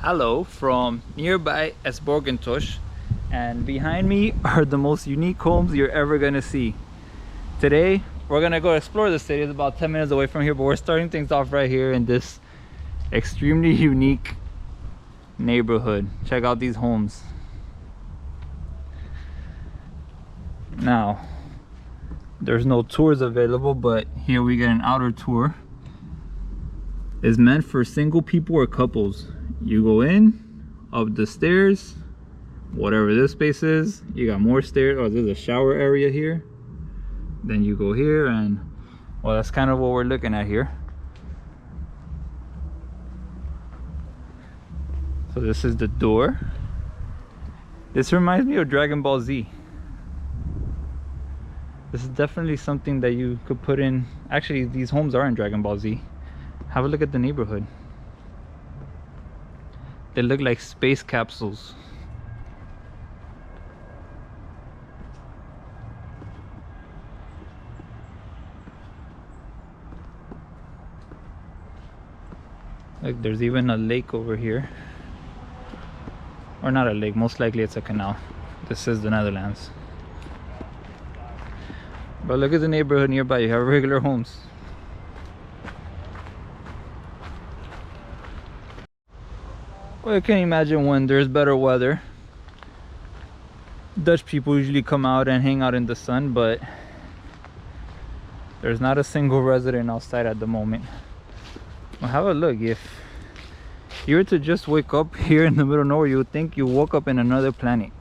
Hello from nearby s-hertogenbosch, and behind me are the most unique homes you're ever gonna see. Today we're gonna go explore the city. It's about 10 minutes away from here, but we're starting things off right here in this extremely unique neighborhood. Check out these homes. Now there's no tours available, but here we get an outer tour. It's meant for single people or couples. You go in, up the stairs, whatever this space is, you got more stairs. Oh, there's a shower area here. Then you go here, and well, that's kind of what we're looking at here. So this is the door. This reminds me of Dragon Ball Z. This is definitely something that you could put in. Actually, these homes are in Dragon Ball Z. Have a look at the neighborhood. They look like space capsules. Look, there's even a lake over here. Or not a lake, most likely it's a canal. This is the Netherlands. But look at the neighborhood nearby. You have regular homes. Well, you can imagine when there's better weather, Dutch people usually come out and hang out in the sun, but there's not a single resident outside at the moment. Well, have a look. If you were to just wake up here in the middle of nowhere, you would think you woke up in another planet.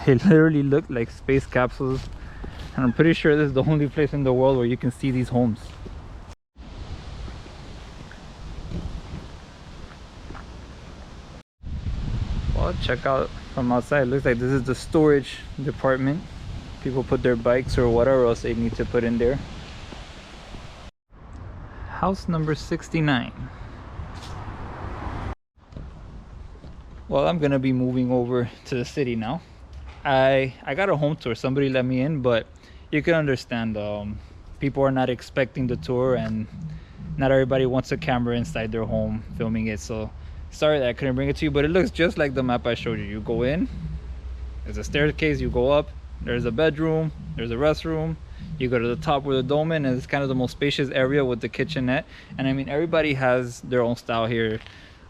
It literally looked like space capsules, and I'm pretty sure this is the only place in the world where you can see these homes. Well, check out from outside. It looks like this is the storage department. People put their bikes or whatever else they need to put in there. House number 69. Well, I'm gonna be moving over to the city now. I got a home tour. Somebody let me in, but you can understand, people are not expecting the tour, and not everybody wants a camera inside their home filming it. So sorry that I couldn't bring it to you, but it looks just like the map I showed you. You go in, there's a staircase, you go up, there's a bedroom, there's a restroom, you go to the top where the dome is, and it's kind of the most spacious area with the kitchenette. And I mean, everybody has their own style here.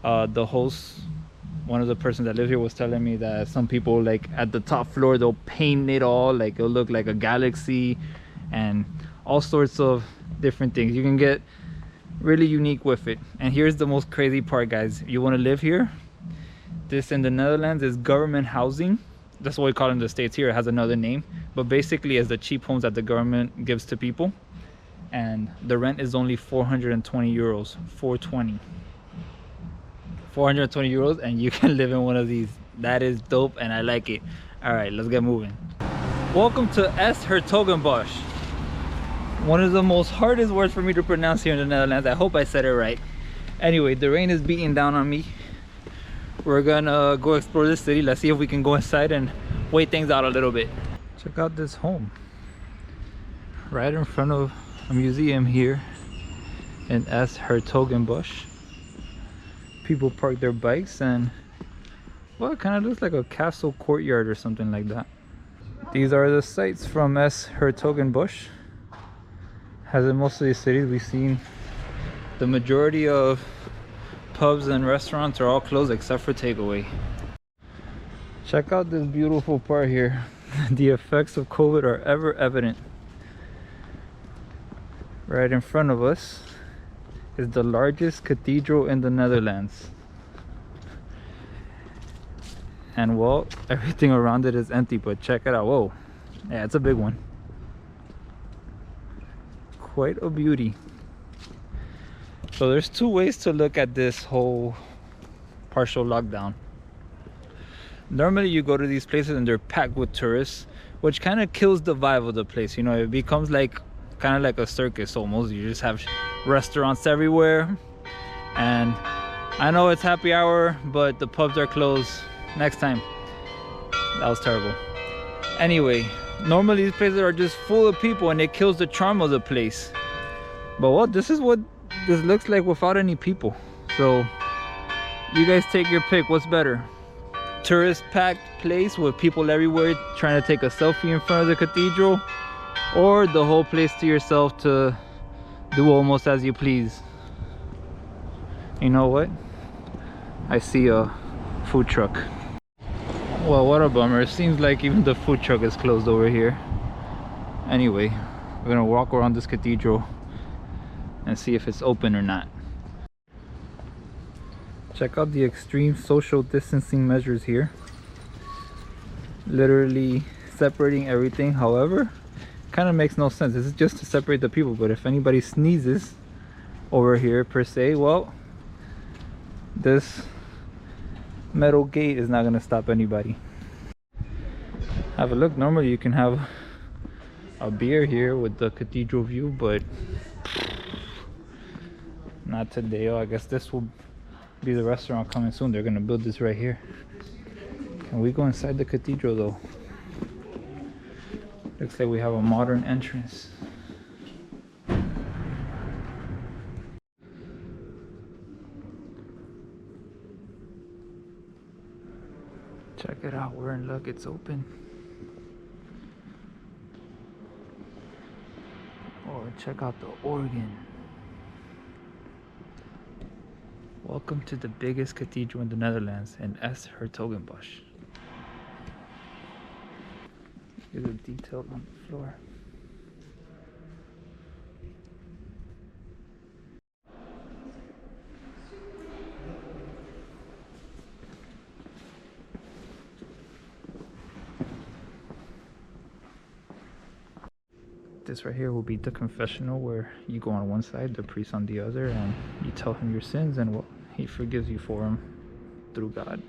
The host, one of the persons that live here, was telling me that some people, like at the top floor, they'll paint it all, like it'll look like a galaxy and all sorts of different things. You can get really unique with it. And here's the most crazy part, guys. You want to live here, this in the Netherlands is government housing. That's what we call it in the States. Here it has another name, but basically it's the cheap homes that the government gives to people, and the rent is only 420 euros. 420 euros, and you can live in one of these. That is dope, and I like it. All right, let's get moving. Welcome to s-hertogenbosch, one of the most hardest words for me to pronounce here in the Netherlands. I hope I said it right. Anyway, the rain is beating down on me. We're gonna go explore the city. Let's see if we can go inside and wait things out a little bit. Check out this home right in front of a museum here in s-hertogenbosch. People park their bikes, and well, it kind of looks like a castle courtyard or something like that. These are the sights from s-hertogenbosch. As in most of these cities we've seen, the majority of pubs and restaurants are all closed except for takeaway. Check out this beautiful part here. The effects of COVID are ever evident. Right in front of us is the largest cathedral in the Netherlands. And well, everything around it is empty, but check it out. Whoa, yeah, it's a big one. Quite a beauty. So there's two ways to look at this whole partial lockdown. Normally you go to these places and they're packed with tourists, which kind of kills the vibe of the place. You know, it becomes like kind of like a circus almost. You just have restaurants everywhere, and I know it's happy hour, but the pubs are closed. Next time. That was terrible. Anyway, normally these places are just full of people and it kills the charm of the place. But well, this is what this looks like without any people. So You guys take your pick. What's better? Tourist packed place with people everywhere trying to take a selfie in front of the cathedral, or the whole place to yourself to do almost as you please? You know what? I see a food truck. Well, what a bummer. It seems like even the food truck is closed over here. Anyway, we're gonna walk around this cathedral and see if it's open or not. Check out the extreme social distancing measures here. Literally separating everything. However, kind of makes no sense. This is just to separate the people, but if anybody sneezes over here per se, well, this metal gate is not going to stop anybody. Have a look. Normally you can have a beer here with the cathedral view, but not today. Oh, I guess this will be the restaurant coming soon. They're gonna build this right here. Can we go inside the cathedral though? Looks like we have a modern entrance. Check it out. We're in luck. It's open. Oh, check out the organ. Welcome to the biggest cathedral in the Netherlands, in s-hertogenbosch. Look at the detail on the floor. This right here will be the confessional, where you go on one side, the priest on the other, and you tell him your sins, and well, he forgives you for them through God.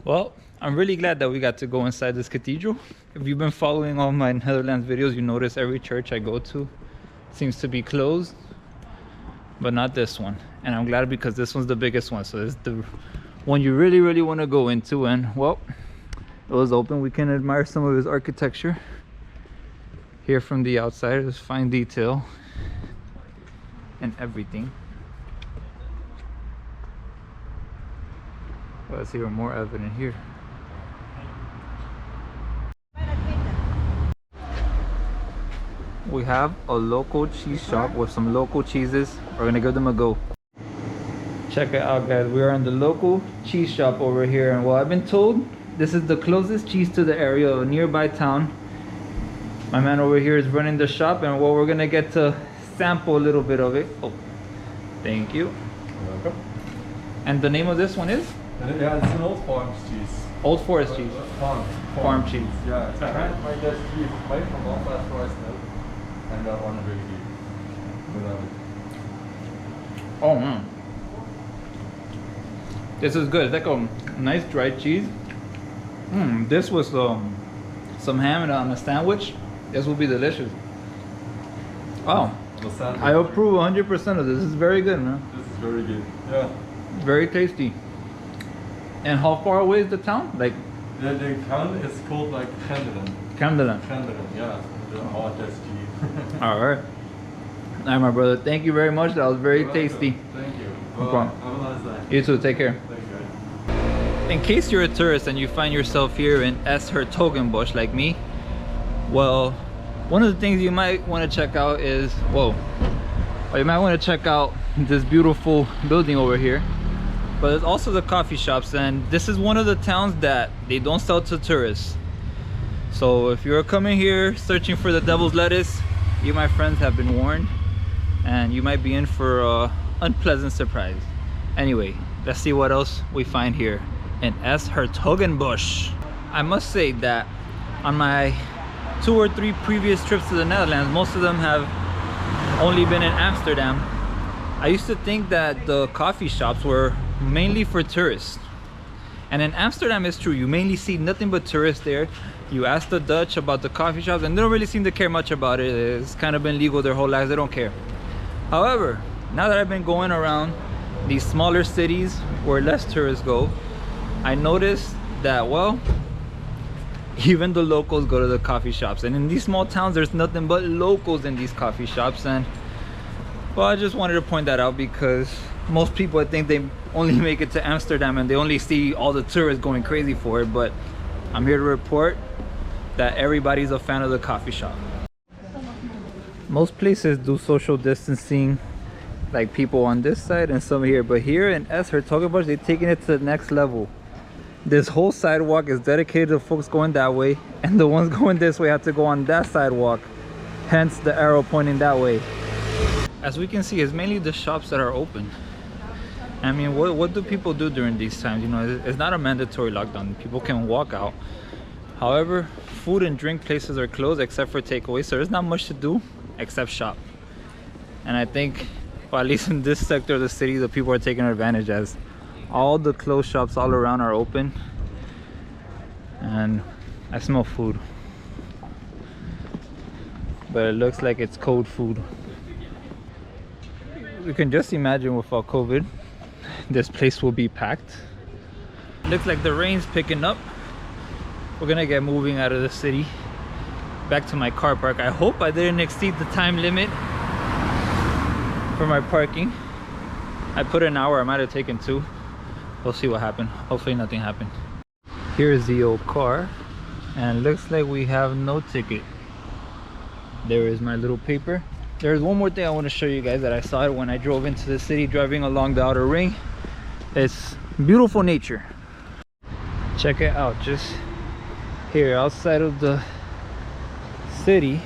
Well, I'm really glad that we got to go inside this cathedral. If you've been following all my Netherlands videos, you notice every church I go to seems to be closed, but not this one. And I'm glad, because this one's the biggest one, so it's the one you really want to go into. And well, it was open. We can admire some of his architecture here from the outside. There's fine detail and everything. Well, it's even more evident here. We have a local cheese shop with some local cheeses. We're gonna give them a go. Check it out, guys. We are in the local cheese shop over here, and well, I've been told this is the closest cheese to the area of a nearby town. My man over here is running the shop, and well, we're gonna get to sample a little bit of it. Oh, thank you. You're welcome. And the name of this one is? Yeah, it's an Old Forest cheese. Old Forest cheese. Farm cheese. Yeah, it's a handmade cheese made from Old Forest milk, and that one really good. We love it. Oh man, this is good. It's like a nice dried cheese. This was some ham on a sandwich. This will be delicious. Oh, I approve 100% of this. This is very good, man. This is very good. Yeah. Very tasty. And how far away is the town? Like the town is called like Genderen. Genderen. Genderen, yeah. The hardest cheese. All right. All right, my brother. Thank you very much. That was very tasty. Thank you. No problem. Have a nice day. You too. Take care. Thank you. In case you're a tourist and you find yourself here in s-hertogenbosch like me, well, one of the things you might want to check out is, you might want to check out this beautiful building over here. But there's also the coffee shops, and this is one of the towns that they don't sell to tourists. So if you're coming here searching for the devil's lettuce, you, my friends, have been warned, and you might be in for an unpleasant surprise. Anyway, let's see what else we find here in s-hertogenbosch. I must say that on my 2 or 3 previous trips to the Netherlands, most of them have only been in Amsterdam. I used to think that the coffee shops were mainly for tourists, and in Amsterdam it's true, you mainly see nothing but tourists there. You ask the Dutch about the coffee shops and they don't really seem to care much about it. It's kind of been legal their whole lives, they don't care. However, now that I've been going around these smaller cities where less tourists go, I noticed that, well, even the locals go to the coffee shops, and in these small towns there's nothing but locals in these coffee shops. And Well, I just wanted to point that out because most people, I think, they only make it to Amsterdam and they only see all the tourists going crazy for it. But I'm here to report that everybody's a fan of the coffee shop. Most places do social distancing, like people on this side and some here, but here in s-hertogenbosch, they're taking it to the next level. This whole sidewalk is dedicated to folks going that way, and the ones going this way have to go on that sidewalk, hence the arrow pointing that way. As we can see, it's mainly the shops that are open. I mean, what do people do during these times? You know, it's not a mandatory lockdown. People can walk out. However, food and drink places are closed except for takeaway, so there's not much to do except shop. And I think, well, at least in this sector of the city, the people are taking advantage as all the closed shops all around are open. And I smell food, but it looks like it's cold food. You can just imagine without COVID, this place will be packed. Looks like the rain's picking up. We're gonna get moving out of the city back to my car park. I hope I didn't exceed the time limit for my parking. I put an hour, I might have taken 2. We'll see what happened. Hopefully nothing happened. Here's the old car, and it looks like we have no ticket. There is my little paper. There's one more thing I want to show you guys that I saw it when I drove into the city, driving along the outer ring. It's beautiful nature. Check it out, just here outside of the city.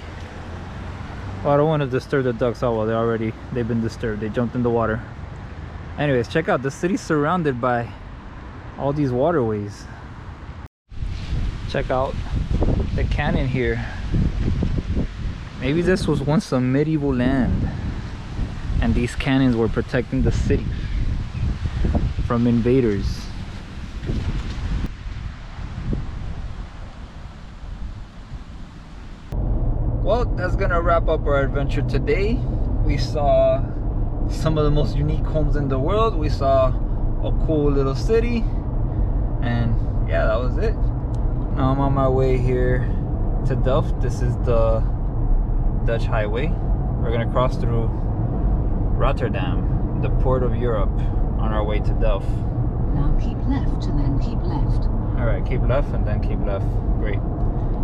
Well, I don't want to disturb the ducks. Oh well, they've been disturbed. They jumped in the water. Anyways, check out the city surrounded by all these waterways. Check out the canyon here. Maybe this was once a medieval land, and these canyons were protecting the city from invaders. Well, that's gonna wrap up our adventure today. We saw some of the most unique homes in the world. We saw a cool little city, and yeah, that was it. Now I'm on my way here to Delft. This is the Dutch highway. We're gonna cross through Rotterdam, the port of Europe, on our way to Delft. Now keep left and then keep left. Alright, keep left and then keep left. Great.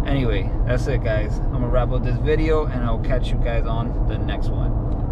Anyway, that's it guys. I'm gonna wrap up this video and I'll catch you guys on the next one.